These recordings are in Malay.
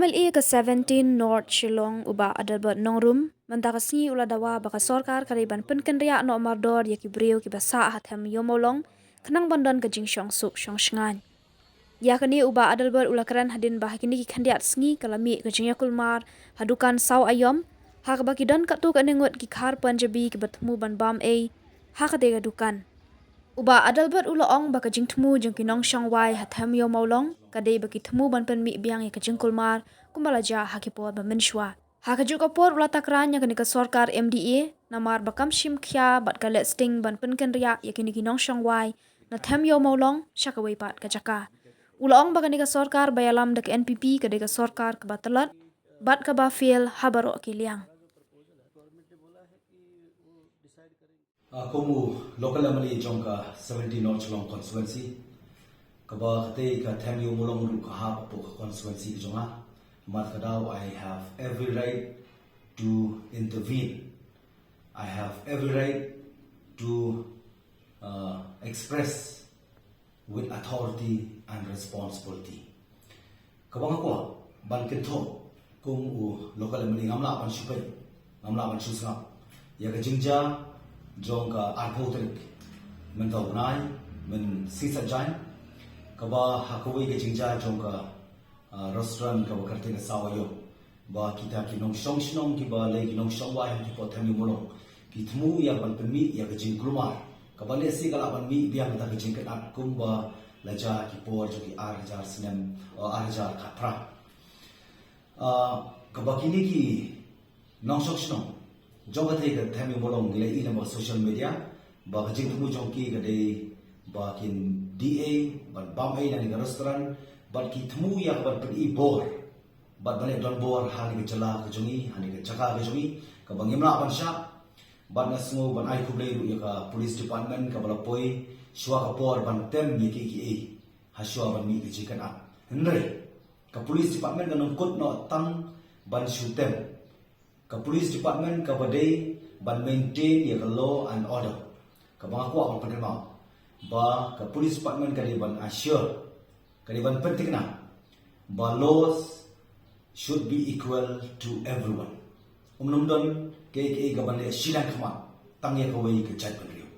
MLA ke 17 North Shillong uba Adelbert nongrum mentakasni ula dawa baka Sorkar kariban penken ria no mardor yaki breu ki basa hathem yomolong kenang bandan ke jingshong suk shong shngan ya kani uba Adelbert ula keren hadin bah kini ki khandiat sngi kalami ke jingya kulmar hadukan saw ayom hak baki dan katu kanengot ki khar panjabi ki batmu ban bam a hak de dukan uba Adelbert ula ong baka jingtmu jeng kinong shong wai hathem yomolong kadai bagi temu ban pen mi biang ke jengkul mar kumbalaja hakipor ba menshwa hakaju kapor ula takran yang kini ke Sorkar MDA namar bakam shim khya bat ka let sting ban pen ken ria yakini kinong shongwai na them yo maulong shakawai pat ka jaka ula ong bakani ke Sorkar Ialam dak NPP kadai ke Sorkar ke Tlot bat ka ba Pheil habaro ki liang Komu local MLA jongka 17 North Long constituency Kaba kate ka temi umulong ru ka ha po constituency jonga mat kadao I have every right to intervene. I have every right to express with authority and responsibility. Kabang ako ban kento kung local MLA ngamla ban supay ngamla ban susngap ya ka jingja jongka arpotrik mentau nai men sisa jain Kaba hakawai ke jingja jongka restaurant kaba karte ke sawayo ba kita kinong shong shnong ki ba le kinong shong wai ki po thami molong ki thmu ya ban penmi ya ke jing klumar kaba le si kala ban mi biang ta ke jing ke at kumba laja ki por jo ki ar sinem jar khatra kaba kini ki nong shong shnong jongka te ke thami molong le ina ba social media ba ke jing thmu jong ki ke de bakin DA ban bam ai nang restaurant ban ki thmu ya ban pi bor ban bane don bor hani ke jala ke jungi hani ke jaka ke jungi ka bangimla ban sha ban nasmo ban ai khuble ru ya ka police department ka bala poi shwa ka por ban tem ni ki e ha shwa ban mi ke jikan a henre ka police department ka nong kut no tang ban shutem ka police department ka badai ban maintain ya ka law and order ka bang aku ang penerima ba ka police department kaliban assure kaliban penting na ba laws should be equal to everyone don ke gaban le silang khama tangye ko wei ke chat panrio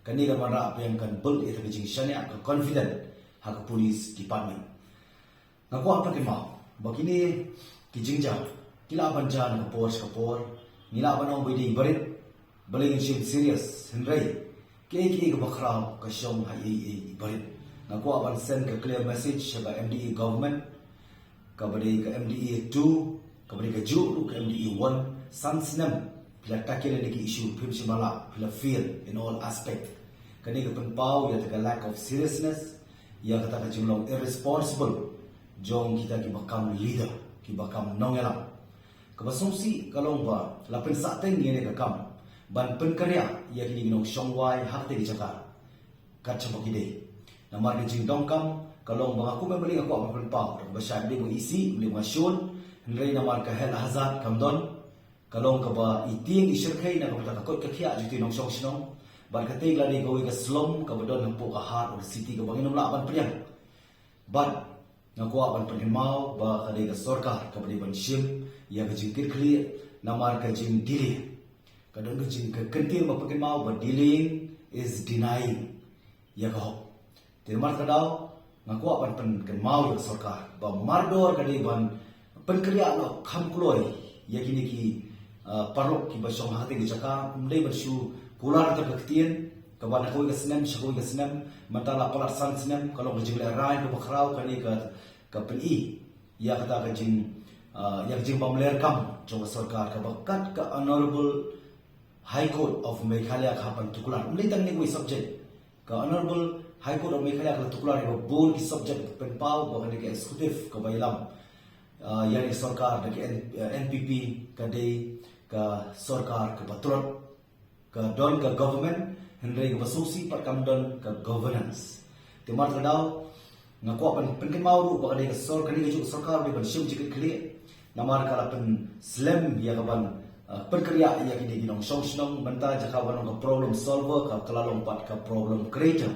kani ga mara apyang kan build it ke jing shania ka confident ha ka police department na ko apa ke ma ba kini ki jingja kila banja na ka por nila banong bidi barit baling serious henry ke bakrao ka shong hai barit na ko aban send ka clear message sa MDE government ka bari ka MDE 2 ka bari ka ju ka MDE 1 sansnam pila takile ni ki issue phim simala pila feel in all aspect kani ka panpau ya ka lack of seriousness ya ka ta jumlong irresponsible jong kita ki bakam leader ki bakam nongela ka basongsi kalong ba lapin sa teng ni ka kam ban penkarya ya kini ginong shongwai hak te jaka kacamo kide namar ni jing dongkam kalong mga ku membeli ako ang penpau ba sya di mo isi ni mo shun nrei namar ka hel hazat kamdon kalong ka ba iting isirkai na ka takot ka khia juti nong shong shnong ban ka te glani go ka slum ka badon ng po ka har or city ka banginom la ban priang ban ngako ban penmau ba ka de Sorkar ka ban shim ya ka jing kirkli namar ka jing dili kadang kecil kentir mapakin mau but dealing is denying ya kau terima kadau ngaku apan pen mau ya Sorkar ba mardor kali ban penkerja no kham kloi ya kini ki parok ki basong hati ki jaka mdei bersu pular ter kektien kaban aku ke senam syakoi ke senam matala palar san senam kalau berjing rai ke bakrau kali ke peni ya kata kajing yang jing pamler kam jong Sorkar ka bakat ka honorable High Court of Meghalaya kapan tukular. Muli tang ni subject. Ka Honorable High Court of Meghalaya ka tukular ko bol ki subject penpau bahkan ke executive ka Ialam. Yani Sorkar ke NPP ka day ka Sorkar ka Tlot ka don ka government henry ka basusi pat kam don ka governance. Timar kadau ngako pan penkin mau bahkan ke Sorkar ni Sorkar ni ban shim jikit kli namar kala pen slam ya kaban perkerja ya kini ginong shong shnong menta jaka wanong ka problem solver ka kalalong pat ka problem creator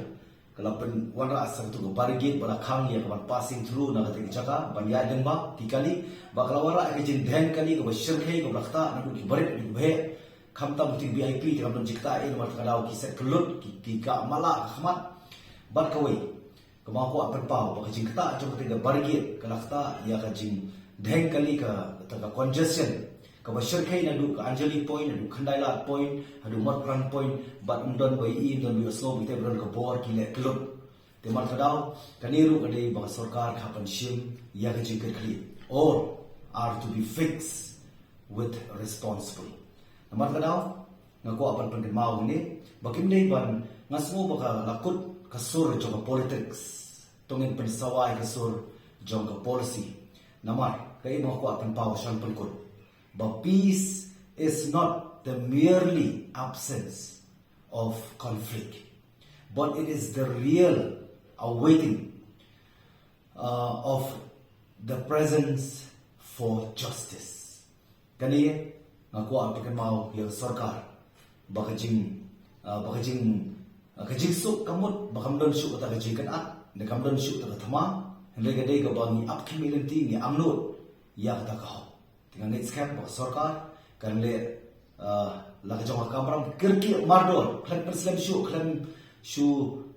kalau pen warna asal tu barigate bala khang ya kawan passing through na kata jaka banya lembak kikali bakal wara ke jin dhen kali ke syirkhai ke rakta na ki barit ki bhe khamta muting VIP te kam jikta in war kadau ki set kelut ki ka mala khmat bat kawai kemau ko apan pau ba jing kata jong kata barigate ke rakta ya ka jing dhen kali ka congestion ka syirkhai na du ka anjali point na du khandailat point adu matran point bat undon bai in don bi slow bi te bron ka bor ki le kelut te mar kadau kaniru kadai ba sarkar khapan shim ya ka jing kali or are to be fixed with responsible namar kadau ngako apan pen mau ni bakim nei ban ngasmo baka lakut kasur jong politics tongin pensawai kasur jong policy namar kai mo ko apan pau shan pen kut. But peace is not the merely absence of conflict, but it is the real awaiting of the presence for justice. Kani ngaku apakan mau ya Sorkar bakajing kajing suk kamut bakamdon suk ta kajing kan at ne kamdon suk ta thama hende gadai ka bangi apki milinti ni amnut ya ta ka dengan next camp Sorkar kan le la jong kamram kirki mardor klan perslam shu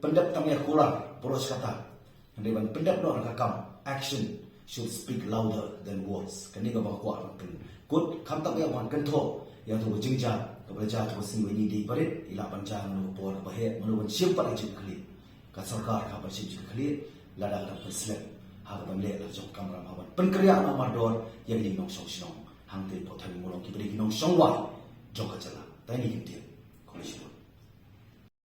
pendap tamya kular poros kata hende ban pendap no rakam action should speak louder than words kani ga ba ko kan kut kham tak ya wan kan tho ya tu jingja ka praja tu sin weni di parit ila panjang no por ba he manu ban sim par jing khali ka Sorkar ka par sim jing khali lada ka perslam ha ban le la jong kamram ha ban penkriya no mardor ya ni nong song hang te po thani molong ki bri nong song wa jong ka chala tai ni kim